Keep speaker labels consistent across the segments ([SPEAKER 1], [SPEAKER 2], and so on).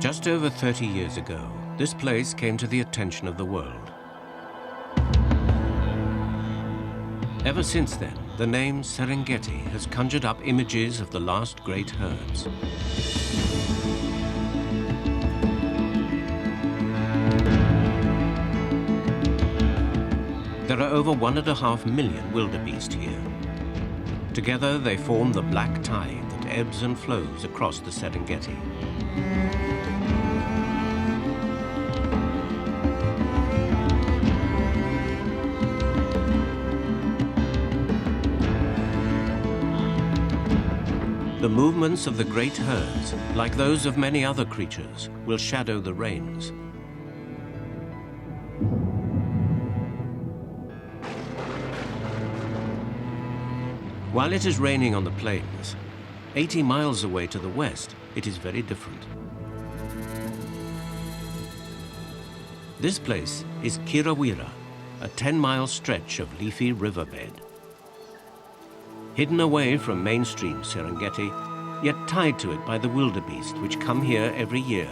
[SPEAKER 1] Just over 30 years ago, this place came to the attention of the world. Ever since then, the name Serengeti has conjured up images of the last great herds. There are over 1.5 million wildebeest here. Together they form the black tide that ebbs and flows across the Serengeti. The movements of the great herds, like those of many other creatures, will shadow the rains. While it is raining on the plains, 80 miles away to the west, it is very different. This place is Kirawira, a 10-mile stretch of leafy riverbed. Hidden away from mainstream Serengeti, yet tied to it by the wildebeest which come here every year,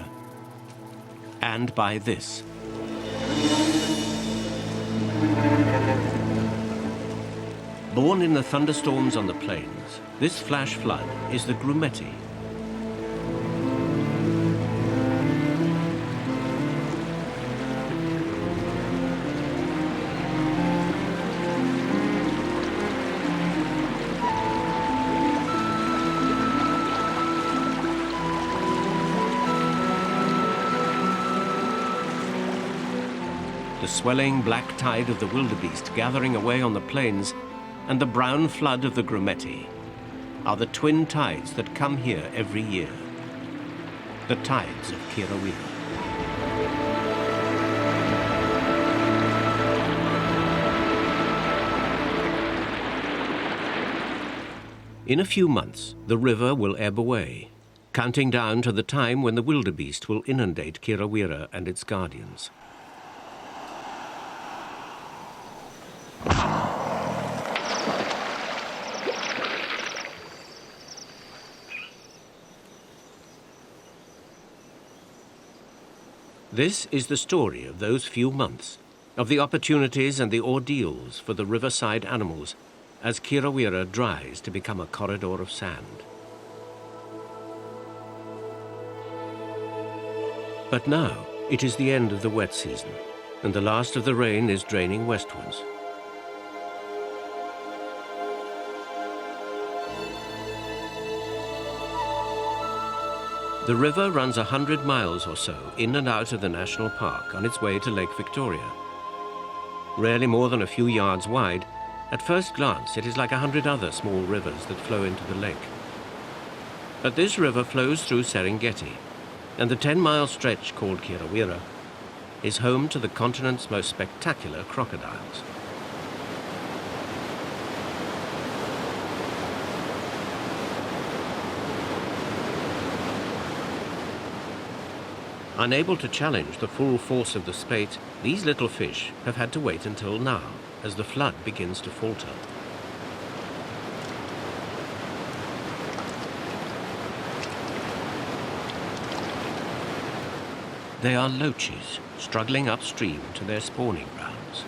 [SPEAKER 1] and by this. Born in the thunderstorms on the plains, this flash flood is the Grumeti. The swelling black tide of the wildebeest gathering away on the plains and the brown flood of the Grumeti are the twin tides that come here every year, the tides of Kirawira. In a few months, the river will ebb away, counting down to the time when the wildebeest will inundate Kirawira and its guardians. This is the story of those few months, of the opportunities and the ordeals for the riverside animals as Kirawira dries to become a corridor of sand. But now it is the end of the wet season, and the last of the rain is draining westwards. The river runs 100 miles or so in and out of the national park on its way to Lake Victoria. Rarely more than a few yards wide, at first glance it is like 100 other small rivers that flow into the lake. But this river flows through Serengeti, and the 10-mile stretch called Kirawira is home to the continent's most spectacular crocodiles. Unable to challenge the full force of the spate, these little fish have had to wait until now, as the flood begins to falter. They are loaches, struggling upstream to their spawning grounds.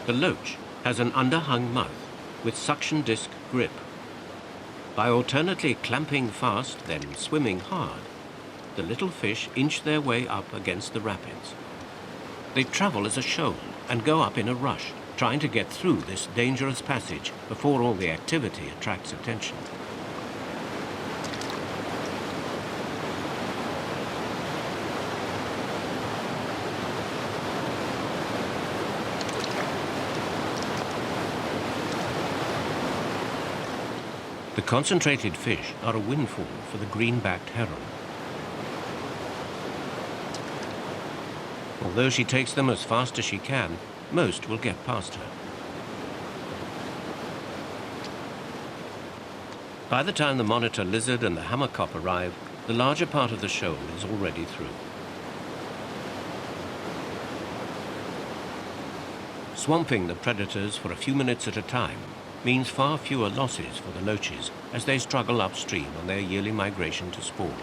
[SPEAKER 1] The loach has an underhung mouth with suction disc grip. By alternately clamping fast, then swimming hard, the little fish inch their way up against the rapids. They travel as a shoal and go up in a rush, trying to get through this dangerous passage before all the activity attracts attention. The concentrated fish are a windfall for the green-backed heron. Although she takes them as fast as she can, most will get past her. By the time the monitor lizard and the hammerkop arrive, the larger part of the shoal is already through. Swamping the predators for a few minutes at a time, means far fewer losses for the loaches as they struggle upstream on their yearly migration to spawn.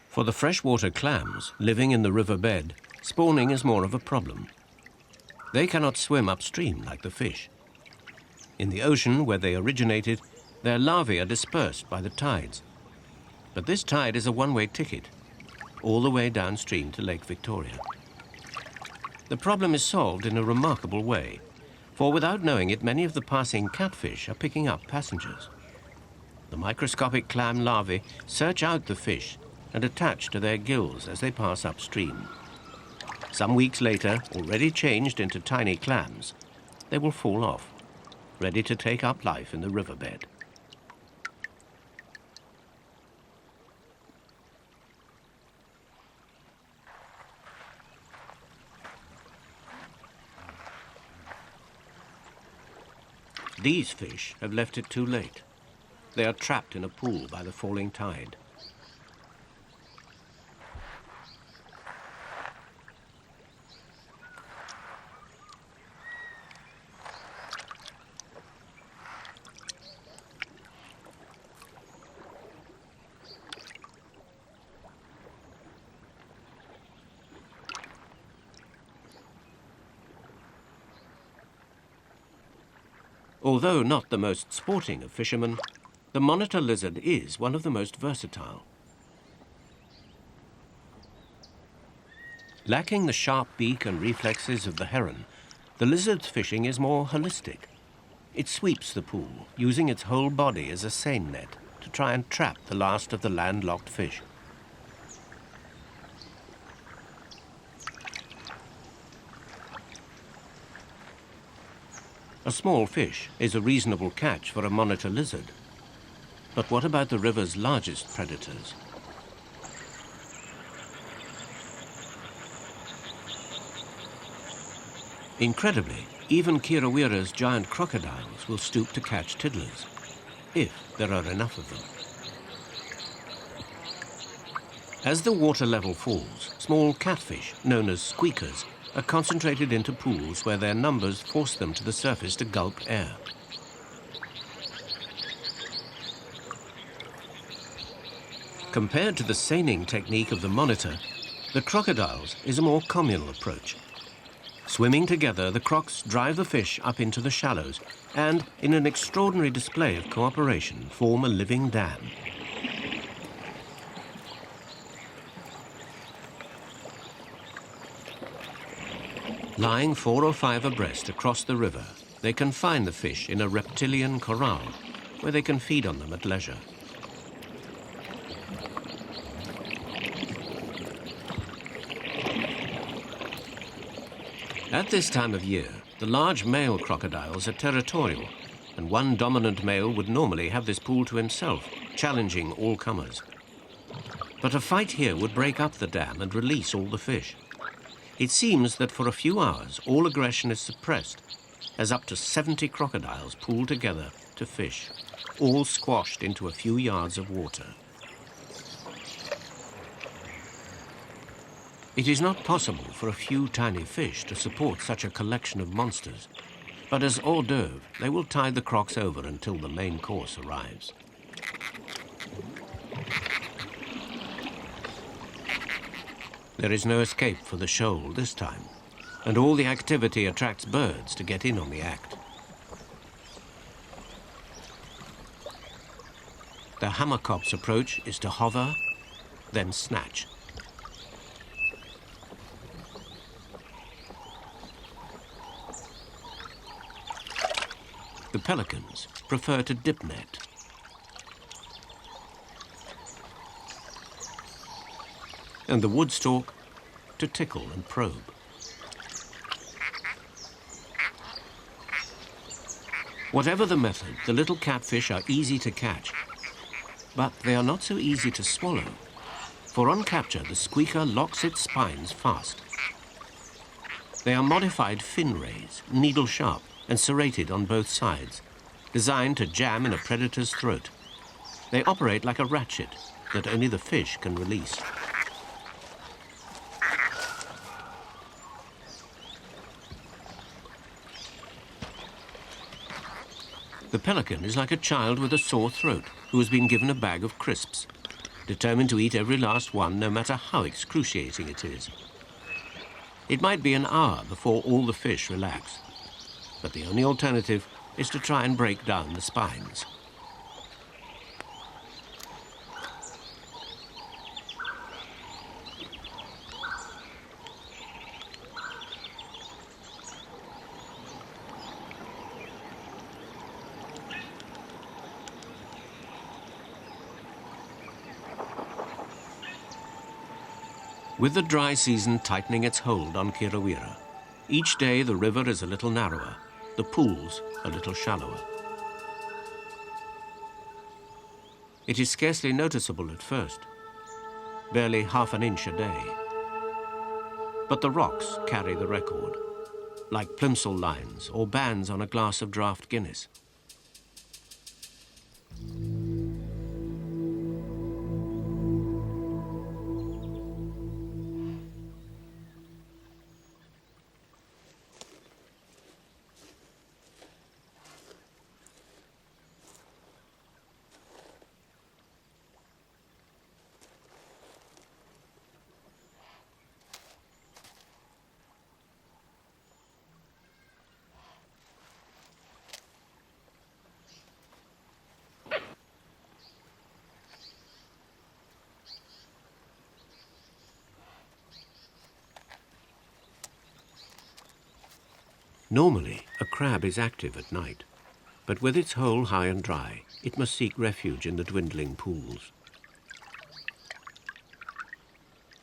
[SPEAKER 1] For the freshwater clams living in the riverbed, spawning is more of a problem. They cannot swim upstream like the fish. In the ocean where they originated, their larvae are dispersed by the tides. But this tide is a one-way ticket, all the way downstream to Lake Victoria. The problem is solved in a remarkable way, for without knowing it, many of the passing catfish are picking up passengers. The microscopic clam larvae search out the fish and attach to their gills as they pass upstream. Some weeks later, already changed into tiny clams, they will fall off, ready to take up life in the riverbed. These fish have left it too late. They are trapped in a pool by the falling tide. Although not the most sporting of fishermen, the monitor lizard is one of the most versatile. Lacking the sharp beak and reflexes of the heron, the lizard's fishing is more holistic. It sweeps the pool, using its whole body as a seine net to try and trap the last of the landlocked fish. A small fish is a reasonable catch for a monitor lizard. But what about the river's largest predators? Incredibly, even Kirawira's giant crocodiles will stoop to catch tiddlers, if there are enough of them. As the water level falls, small catfish, known as squeakers, are concentrated into pools where their numbers force them to the surface to gulp air. Compared to the seining technique of the monitor, the crocodiles is a more communal approach. Swimming together, the crocs drive the fish up into the shallows and, in an extraordinary display of cooperation, form a living dam. Lying 4 or 5 abreast across the river, they can find the fish in a reptilian corral where they can feed on them at leisure. At this time of year, the large male crocodiles are territorial, and one dominant male would normally have this pool to himself, challenging all comers. But a fight here would break up the dam and release all the fish. It seems that for a few hours, all aggression is suppressed, as up to 70 crocodiles pool together to fish, all squashed into a few yards of water. It is not possible for a few tiny fish to support such a collection of monsters, but as hors d'oeuvre, they will tide the crocs over until the main course arrives. There is no escape for the shoal this time, and all the activity attracts birds to get in on the act. The hammercop's approach is to hover, then snatch. The pelicans prefer to dip net. And the woodstock to tickle and probe. Whatever the method, the little catfish are easy to catch, but they are not so easy to swallow, for on capture the squeaker locks its spines fast. They are modified fin rays, needle sharp, and serrated on both sides, designed to jam in a predator's throat. They operate like a ratchet that only the fish can release. The pelican is like a child with a sore throat who has been given a bag of crisps, determined to eat every last one, no matter how excruciating it is. It might be an hour before all the fish relax, but the only alternative is to try and break down the spines. With the dry season tightening its hold on Kirawira, each day the river is a little narrower, the pools a little shallower. It is scarcely noticeable at first, barely half an inch a day. But the rocks carry the record, like plimsoll lines or bands on a glass of draft Guinness. Normally, a crab is active at night, but with its hole high and dry, it must seek refuge in the dwindling pools.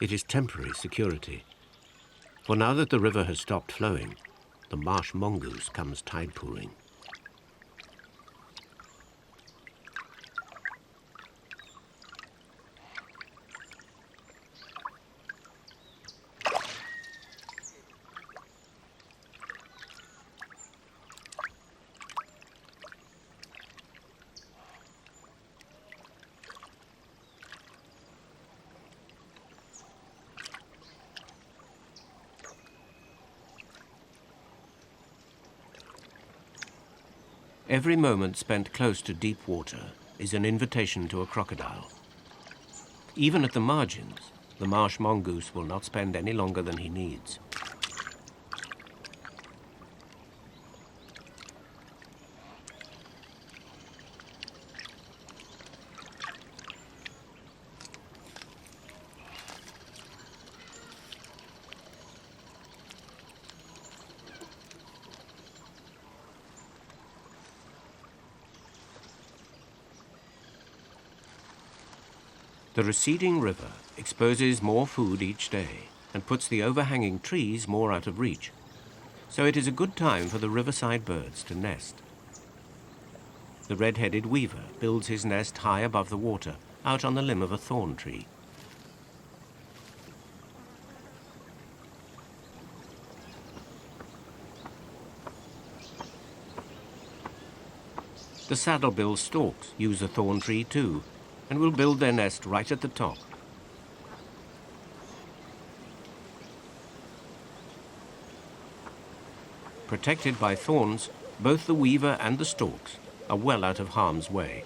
[SPEAKER 1] It is temporary security, for now that the river has stopped flowing, the marsh mongoose comes tide pooling. Every moment spent close to deep water is an invitation to a crocodile. Even at the margins, the marsh mongoose will not spend any longer than he needs. The receding river exposes more food each day and puts the overhanging trees more out of reach, so it is a good time for the riverside birds to nest. The red-headed weaver builds his nest high above the water, out on the limb of a thorn tree. The saddle-bill storks use a thorn tree too, and will build their nest right at the top. Protected by thorns, both the weaver and the storks are well out of harm's way.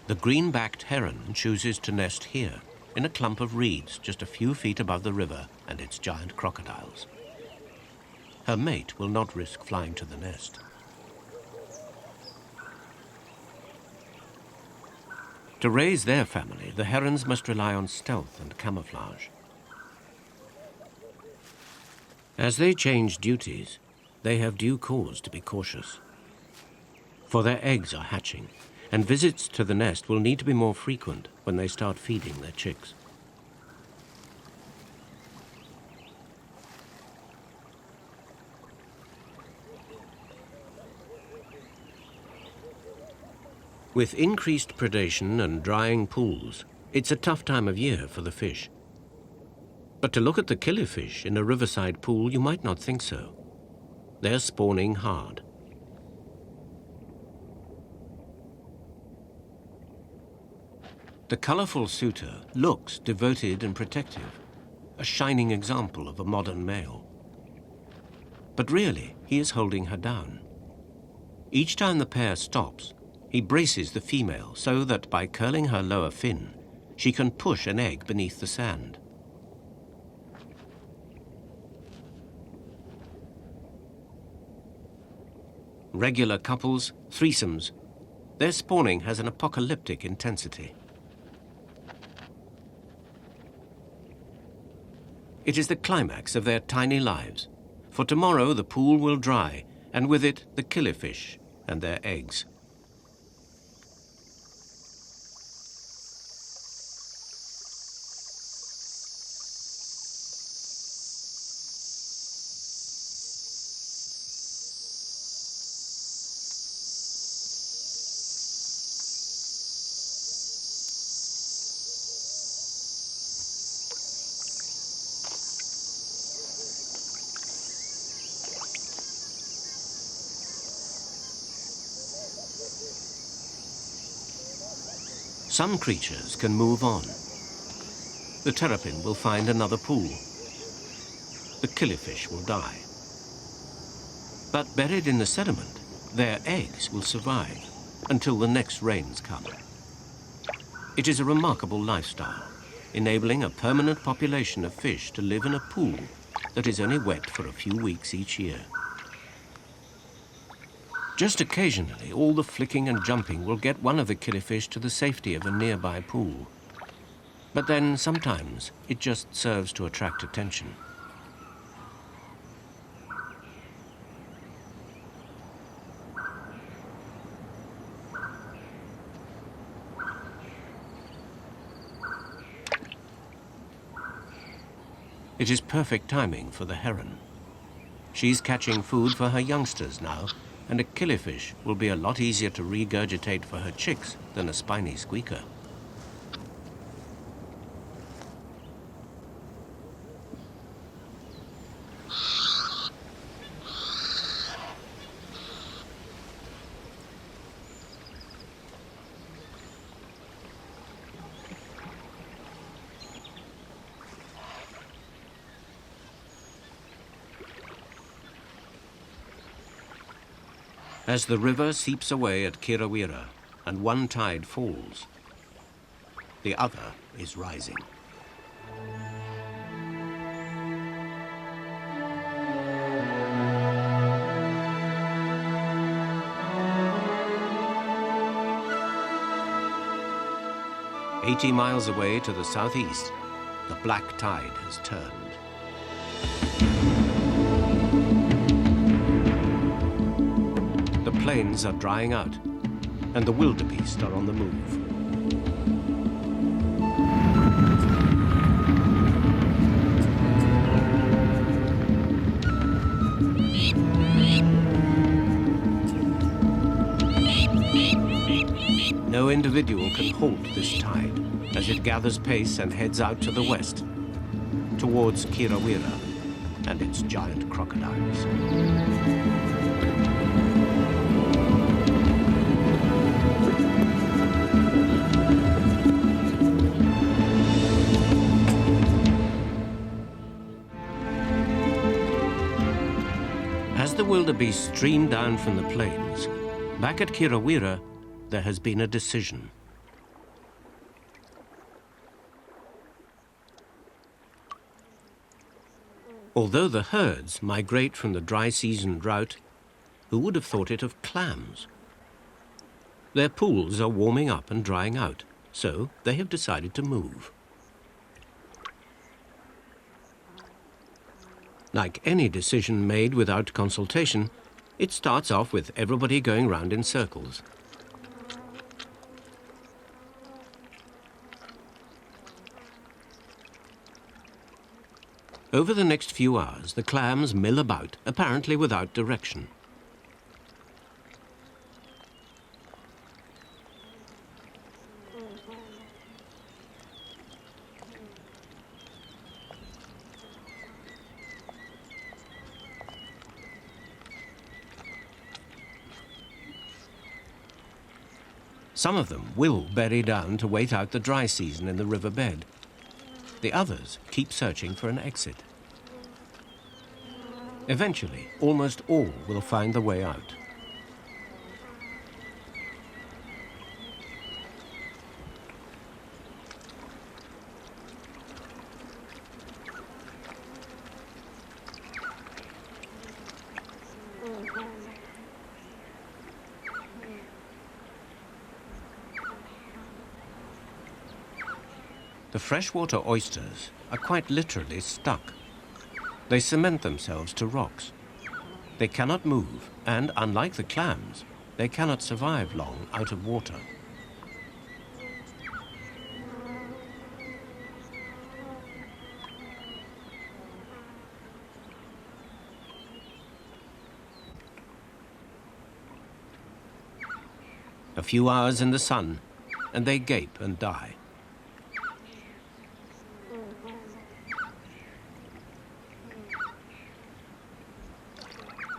[SPEAKER 1] The green-backed heron chooses to nest here, in a clump of reeds just a few feet above the river and its giant crocodiles. Her mate will not risk flying to the nest. To raise their family, the herons must rely on stealth and camouflage. As they change duties, they have due cause to be cautious. For their eggs are hatching, and visits to the nest will need to be more frequent when they start feeding their chicks. With increased predation and drying pools, it's a tough time of year for the fish. But to look at the killifish in a riverside pool, you might not think so. They're spawning hard. The colorful suitor looks devoted and protective, a shining example of a modern male. But really, he is holding her down. Each time the pair stops, he braces the female so that by curling her lower fin, she can push an egg beneath the sand. Regular couples, threesomes, their spawning has an apocalyptic intensity. It is the climax of their tiny lives, for tomorrow the pool will dry, and with it the killifish and their eggs. Some creatures can move on. The terrapin will find another pool. The killifish will die. But buried in the sediment, their eggs will survive until the next rains come. It is a remarkable lifestyle, enabling a permanent population of fish to live in a pool that is only wet for a few weeks each year. Just occasionally, all the flicking and jumping will get one of the killifish to the safety of a nearby pool. But then, sometimes, it just serves to attract attention. It is perfect timing for the heron. She's catching food for her youngsters now, and a killifish will be a lot easier to regurgitate for her chicks than a spiny squeaker. As the river seeps away at Kirawira and one tide falls, the other is rising. "80 miles away to the southeast, the black tide has turned. The plains are drying out, and the wildebeest are on the move. No individual can halt this tide as it gathers pace and heads out to the west, towards Kirawira and its giant crocodiles. As the wildebeest stream down from the plains, back at Kirawira, there has been a decision. Although the herds migrate from the dry season drought, who would have thought it of clams? Their pools are warming up and drying out, so they have decided to move. Like any decision made without consultation, it starts off with everybody going round in circles. Over the next few hours, the clams mill about, apparently without direction. Some of them will bury down to wait out the dry season in the riverbed. The others keep searching for an exit. Eventually, almost all will find the way out. The freshwater oysters are quite literally stuck. They cement themselves to rocks. They cannot move, and unlike the clams, they cannot survive long out of water. A few hours in the sun, and they gape and die.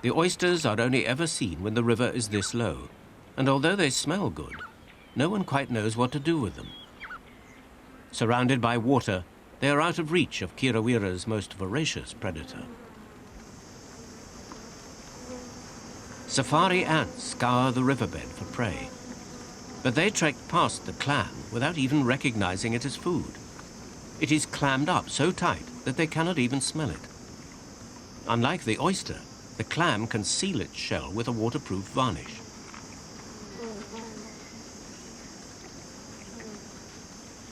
[SPEAKER 1] The oysters are only ever seen when the river is this low, and although they smell good, no one quite knows what to do with them. Surrounded by water, they are out of reach of Kirawira's most voracious predator. Safari ants scour the riverbed for prey, but they trek past the clam without even recognizing it as food. It is clammed up so tight that they cannot even smell it. Unlike the oyster, the clam can seal its shell with a waterproof varnish.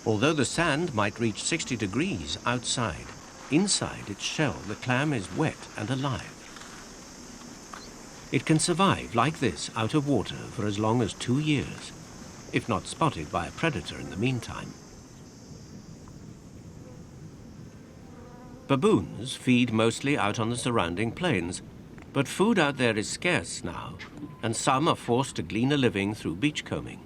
[SPEAKER 1] Although the sand might reach 60 degrees outside, inside its shell the clam is wet and alive. It can survive like this out of water for as long as 2 years, if not spotted by a predator in the meantime. Baboons feed mostly out on the surrounding plains, but food out there is scarce now, and some are forced to glean a living through beachcombing.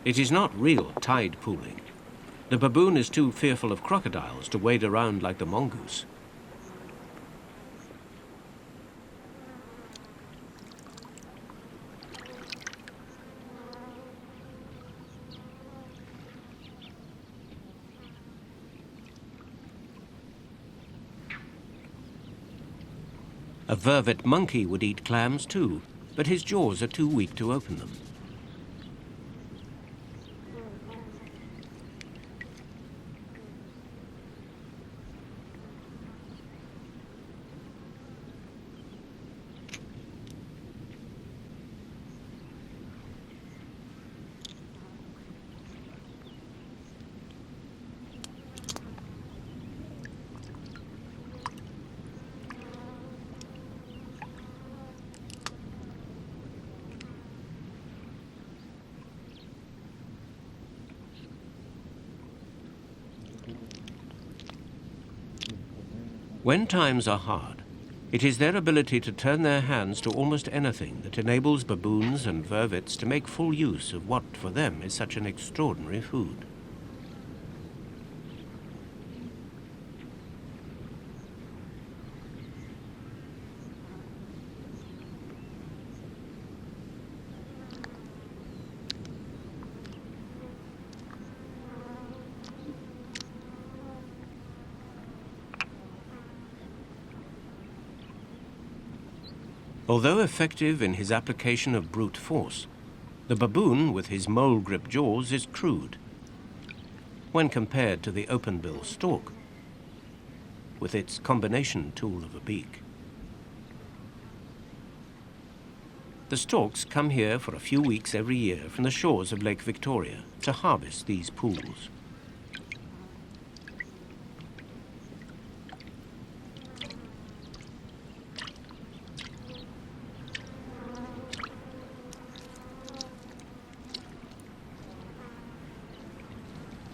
[SPEAKER 1] It is not real tide pooling. The baboon is too fearful of crocodiles to wade around like the mongoose. A vervet monkey would eat clams too, but his jaws are too weak to open them. When times are hard, it is their ability to turn their hands to almost anything that enables baboons and vervets to make full use of what for them is such an extraordinary food. Although effective in his application of brute force, the baboon with his mole-grip jaws is crude when compared to the open-bill stork with its combination tool of a beak. The storks come here for a few weeks every year from the shores of Lake Victoria to harvest these pools.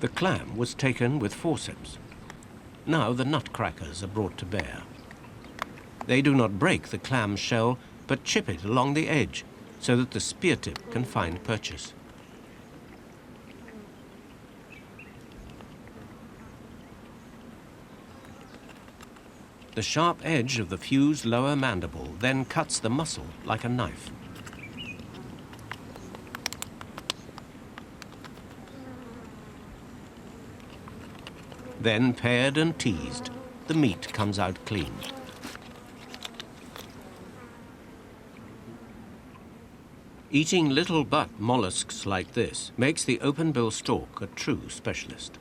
[SPEAKER 1] The clam was taken with forceps. Now the nutcrackers are brought to bear. They do not break the clam shell, but chip it along the edge, so that the spear tip can find purchase. The sharp edge of the fused lower mandible then cuts the muscle like a knife. Then pared and teased, the meat comes out clean. Eating little butt mollusks like this makes the open-bill stork a true specialist.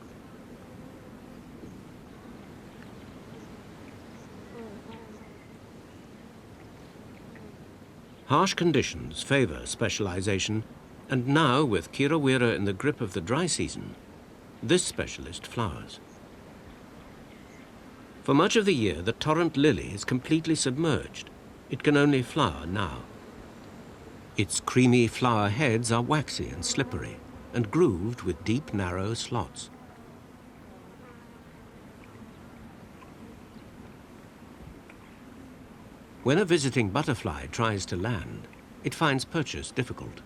[SPEAKER 1] Harsh conditions favor specialization, and now with Kirawira in the grip of the dry season, this specialist flowers. For much of the year, the torrent lily is completely submerged. It can only flower now. Its creamy flower heads are waxy and slippery, and grooved with deep, narrow slots. When a visiting butterfly tries to land, it finds purchase difficult.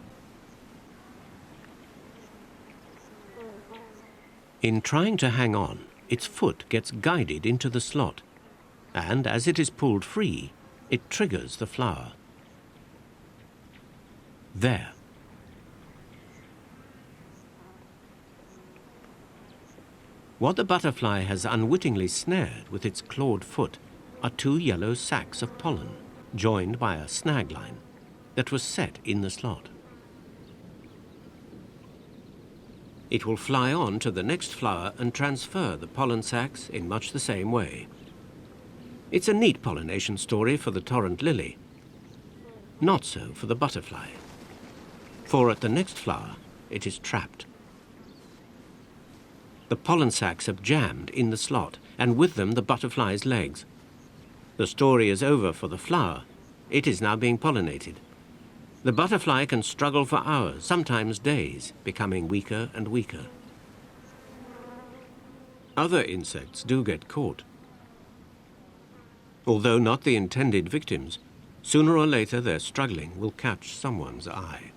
[SPEAKER 1] In trying to hang on, its foot gets guided into the slot, and as it is pulled free, it triggers the flower. There. What the butterfly has unwittingly snared with its clawed foot are two yellow sacs of pollen, joined by a snag line, that was set in the slot. It will fly on to the next flower and transfer the pollen sacs in much the same way. It's a neat pollination story for the torrent lily. Not so for the butterfly. For at the next flower, it is trapped. The pollen sacs have jammed in the slot, and with them the butterfly's legs. The story is over for the flower. It is now being pollinated. The butterfly can struggle for hours, sometimes days, becoming weaker and weaker. Other insects do get caught. Although not the intended victims, sooner or later their struggling will catch someone's eye.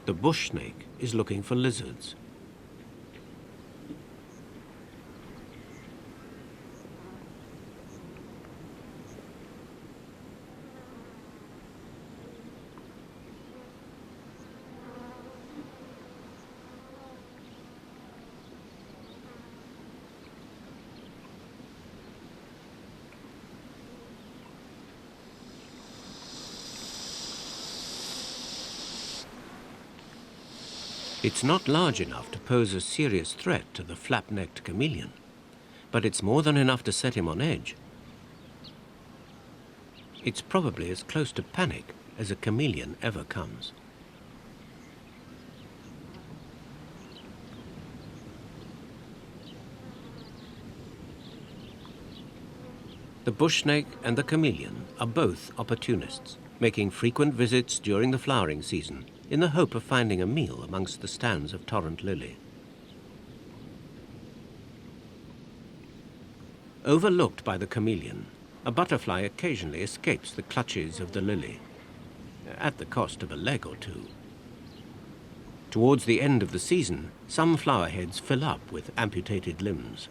[SPEAKER 1] The bush snake is looking for lizards. It's not large enough to pose a serious threat to the flap-necked chameleon, but it's more than enough to set him on edge. It's probably as close to panic as a chameleon ever comes. The bush snake and the chameleon are both opportunists, making frequent visits during the flowering season in the hope of finding a meal amongst the stands of torrent lily. Overlooked by the chameleon, a butterfly occasionally escapes the clutches of the lily, at the cost of a leg or two. Towards the end of the season, some flower heads fill up with amputated limbs.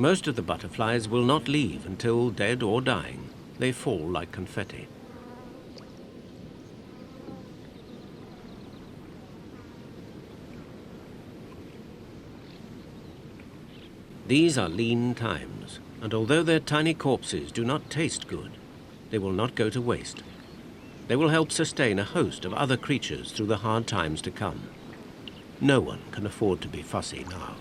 [SPEAKER 1] Most of the butterflies will not leave until, dead or dying, they fall like confetti. These are lean times, and although their tiny corpses do not taste good, they will not go to waste. They will help sustain a host of other creatures through the hard times to come. No one can afford to be fussy now.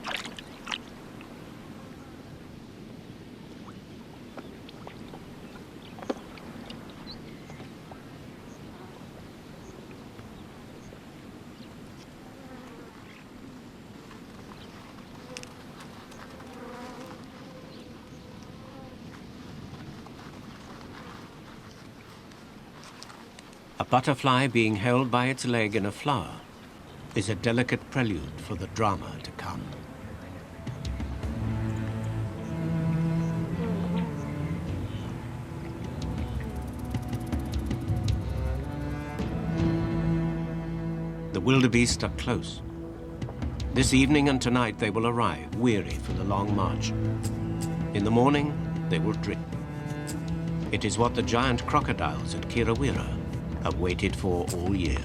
[SPEAKER 1] butterfly being held by its leg in a flower is a delicate prelude for the drama to come. The wildebeest are close. This evening and tonight they will arrive, weary from the long march. In the morning, they will drink. It is what the giant crocodiles at Kirawira have waited for all year.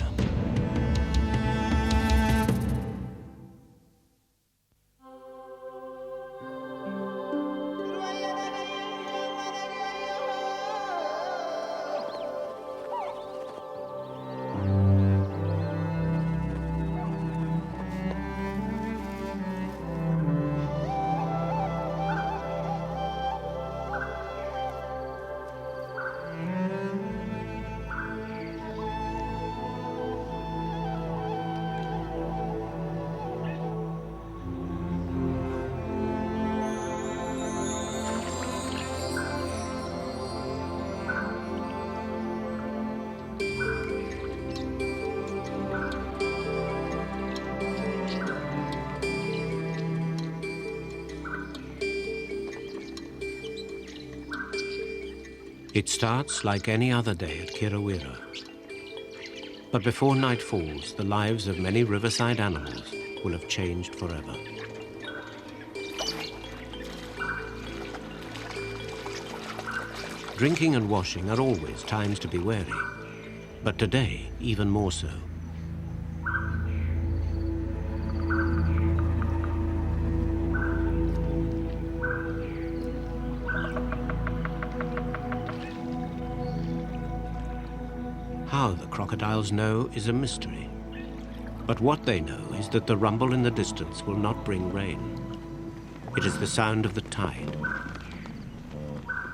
[SPEAKER 1] It starts like any other day at Kirawira. But before night falls, the lives of many riverside animals will have changed forever. Drinking and washing are always times to be wary, but today even more so. How the crocodiles know is a mystery. But what they know is that the rumble in the distance will not bring rain. It is the sound of the tide.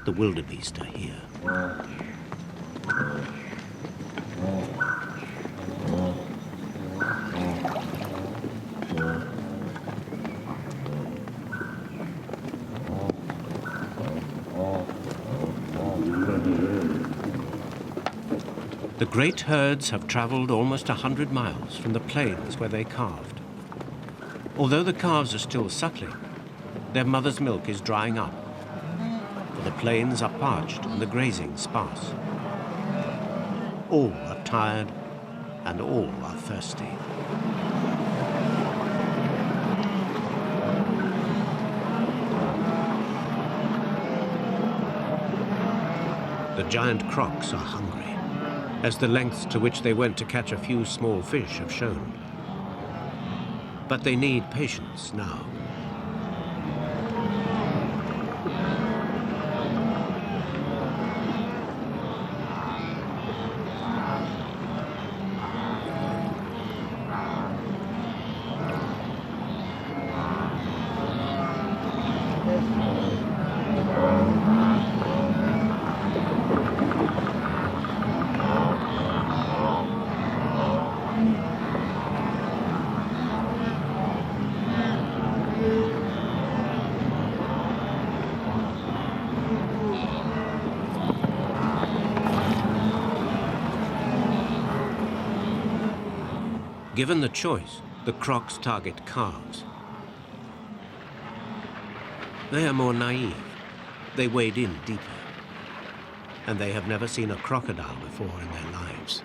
[SPEAKER 1] The wildebeest are here. The great herds have traveled almost 100 miles from the plains where they calved. Although the calves are still suckling, their mother's milk is drying up, for the plains are parched and the grazing sparse. All are tired and all are thirsty. The giant crocs are hungry, as the lengths to which they went to catch a few small fish have shown. But they need patience now. Given the choice, the crocs target calves. They are more naive. They wade in deeper. And they have never seen a crocodile before in their lives.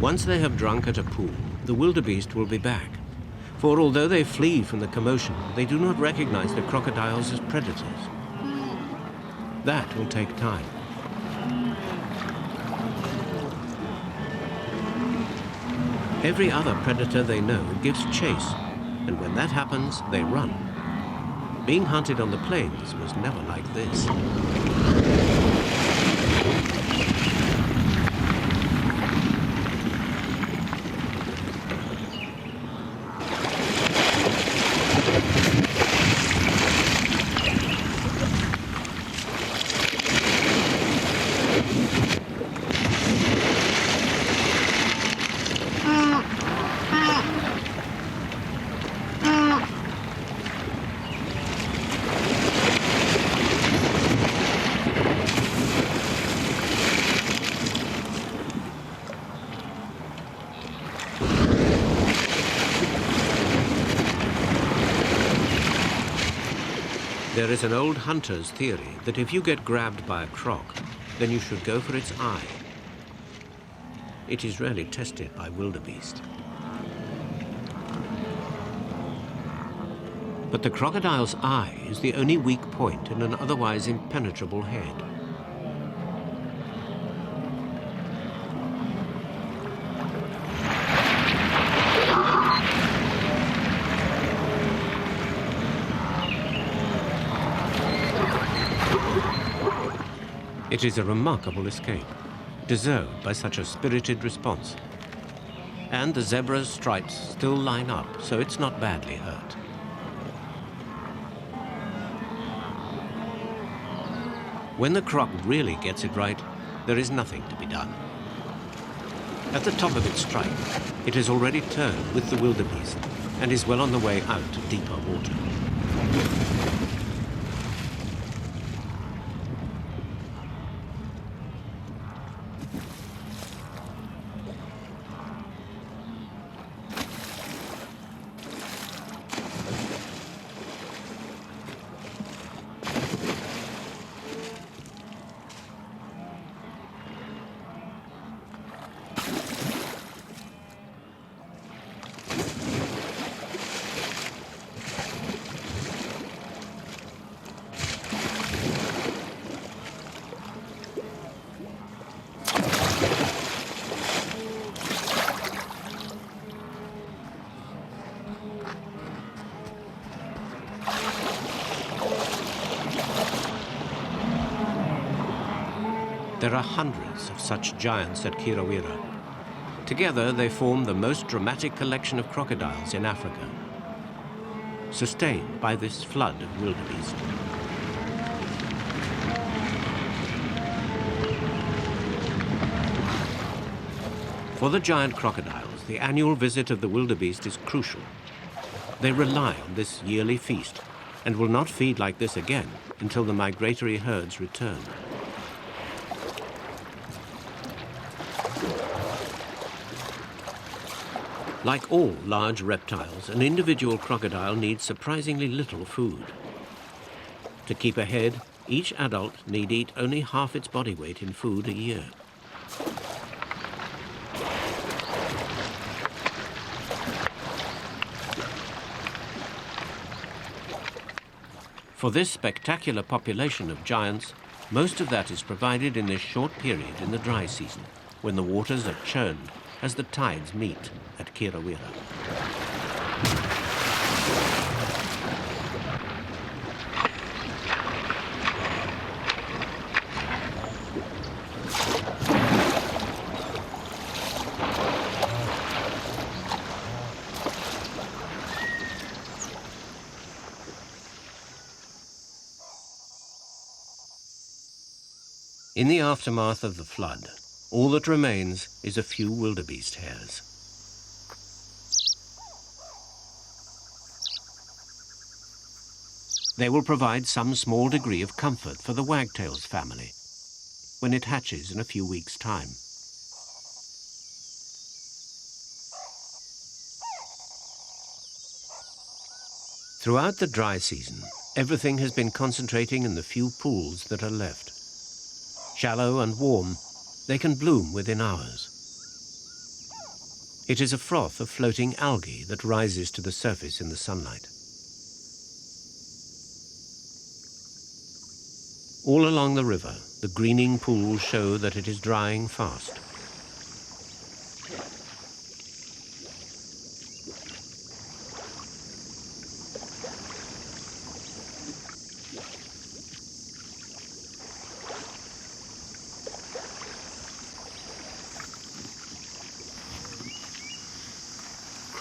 [SPEAKER 1] Once they have drunk at a pool, the wildebeest will be back. For although they flee from the commotion, they do not recognize the crocodiles as predators. That will take time, Every other predator they know gives chase, and when that happens, they run. Being hunted on the plains was never like this. There is an old hunter's theory that if you get grabbed by a croc, then you should go for its eye. It is rarely tested by wildebeest. But the crocodile's eye is the only weak point in an otherwise impenetrable head. It is a remarkable escape, deserved by such a spirited response. And the zebra's stripes still line up, so it's not badly hurt. When the croc really gets it right, there is nothing to be done. At the top of its strike, it has already turned with the wildebeest and is well on the way out to deeper water. There are hundreds of such giants at Kirawira. Together, they form the most dramatic collection of crocodiles in Africa, sustained by this flood of wildebeest. For the giant crocodiles, the annual visit of the wildebeest is crucial. They rely on this yearly feast and will not feed like this again until the migratory herds return. Like all large reptiles, an individual crocodile needs surprisingly little food. To keep ahead, each adult need eat only half its body weight in food a year. For this spectacular population of giants, most of that is provided in this short period in the dry season, when the waters are churned as the tides meet at Kirawira. In the aftermath of the flood, all that remains is a few wildebeest hairs. They will provide some small degree of comfort for the wagtail's family when it hatches in a few weeks' time. Throughout the dry season, everything has been concentrating in the few pools that are left. Shallow and warm, they can bloom within hours. It is a froth of floating algae that rises to the surface in the sunlight. All along the river, the greening pools show that it is drying fast.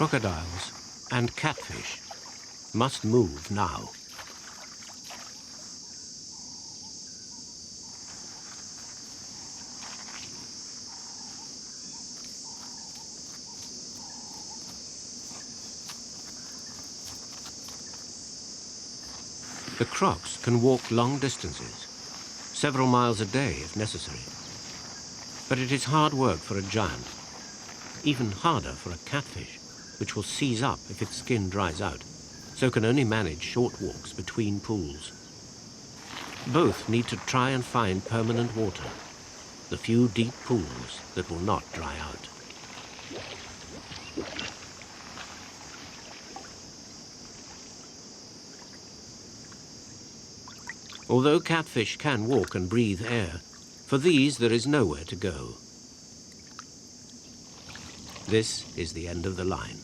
[SPEAKER 1] crocodiles, and catfish must move now. The crocs can walk long distances, several miles a day if necessary. But it is hard work for a giant, even harder for a catfish, which will seize up if its skin dries out, so can only manage short walks between pools. Both need to try and find permanent water, the few deep pools that will not dry out. Although catfish can walk and breathe air, for these there is nowhere to go. This is the end of the line.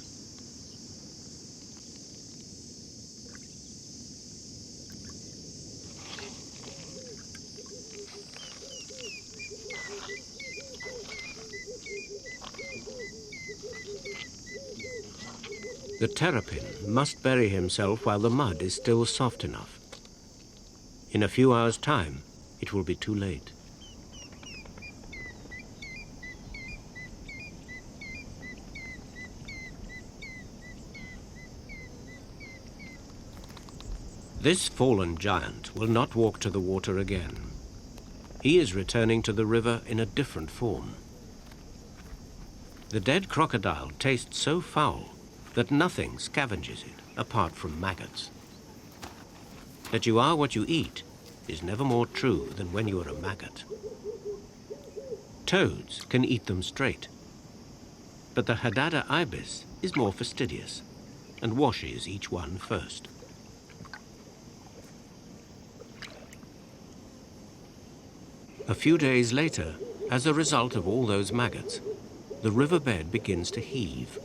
[SPEAKER 1] The terrapin must bury himself while the mud is still soft enough. In a few hours' time, it will be too late. This fallen giant will not walk to the water again. He is returning to the river in a different form. The dead crocodile tastes so foul that nothing scavenges it apart from maggots. That you are what you eat is never more true than when you are a maggot. Toads can eat them straight, but the Hadada ibis is more fastidious and washes each one first. A few days later, as a result of all those maggots, the riverbed begins to heave.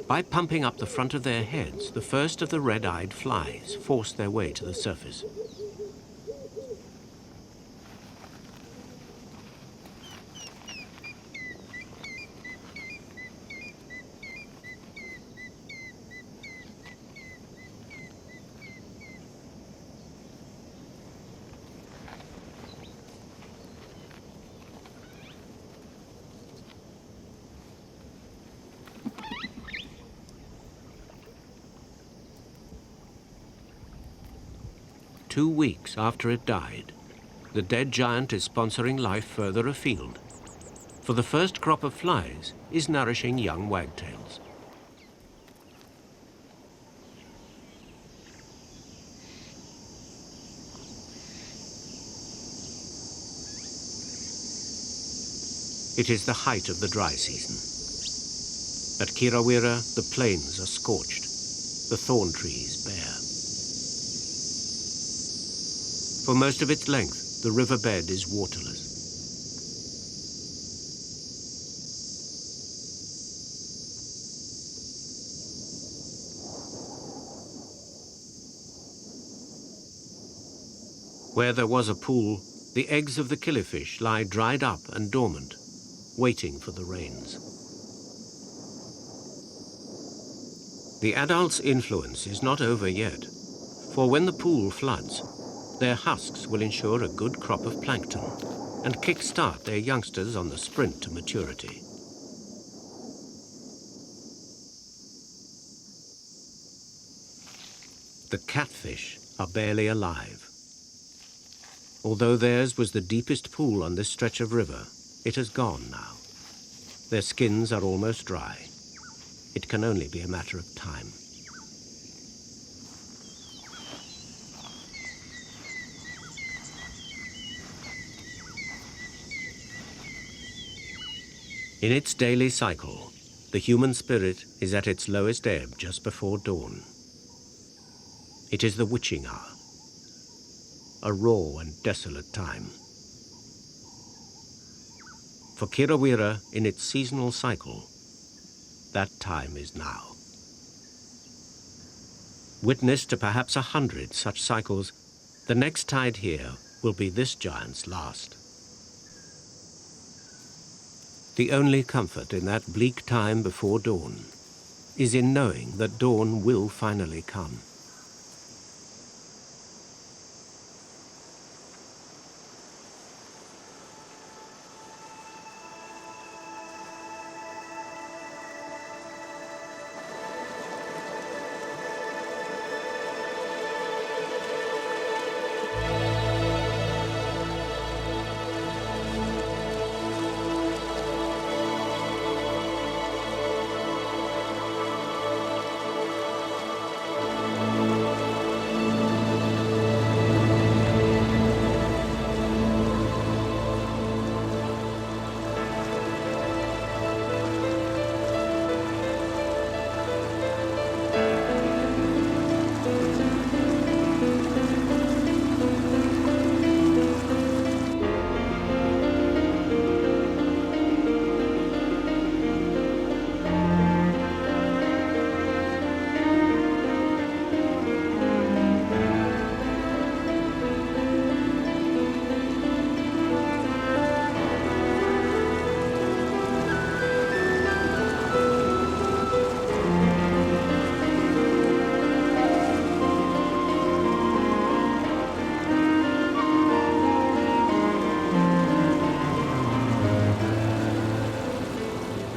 [SPEAKER 1] By pumping up the front of their heads, the first of the red-eyed flies force their way to the surface. Two weeks after it died, the dead giant is sponsoring life further afield, for the first crop of flies is nourishing young wagtails. It is the height of the dry season. At Kirawira, the plains are scorched, the thorn trees bare. For most of its length, the riverbed is waterless. Where there was a pool, the eggs of the killifish lie dried up and dormant, waiting for the rains. The adults' influence is not over yet, for when the pool floods, their husks will ensure a good crop of plankton and kick-start their youngsters on the sprint to maturity. The catfish are barely alive. Although theirs was the deepest pool on this stretch of river, it has gone now. Their skins are almost dry. It can only be a matter of time. In its daily cycle, the human spirit is at its lowest ebb just before dawn. It is the witching hour, a raw and desolate time. For Kirawira, in its seasonal cycle, that time is now. Witness to perhaps 100 such cycles, the next tide here will be this giant's last. The only comfort in that bleak time before dawn is in knowing that dawn will finally come.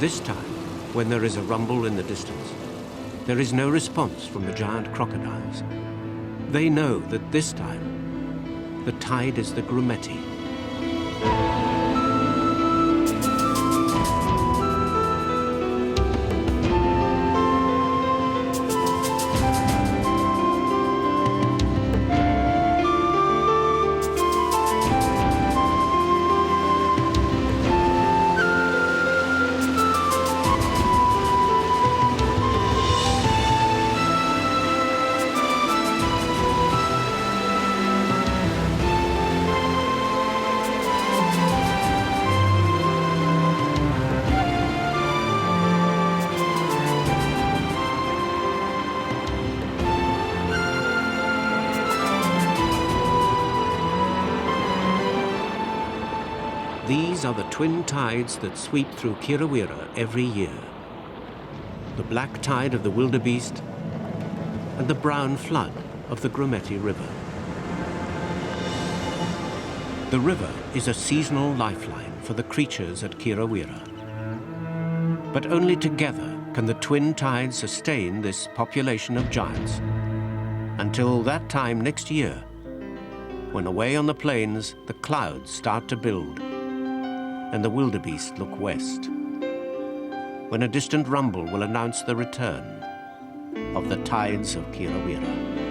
[SPEAKER 1] This time, when there is a rumble in the distance, there is no response from the giant crocodiles. They know that this time, the tide is the Grumeti. These are the twin tides that sweep through Kirawira every year. The black tide of the Wildebeest and the brown flood of the Grumeti River. The river is a seasonal lifeline for the creatures at Kirawira. But only together can the twin tides sustain this population of giants until that time next year, when away on the plains the clouds start to build and the wildebeest look west, when a distant rumble will announce the return of the tides of Kirawira.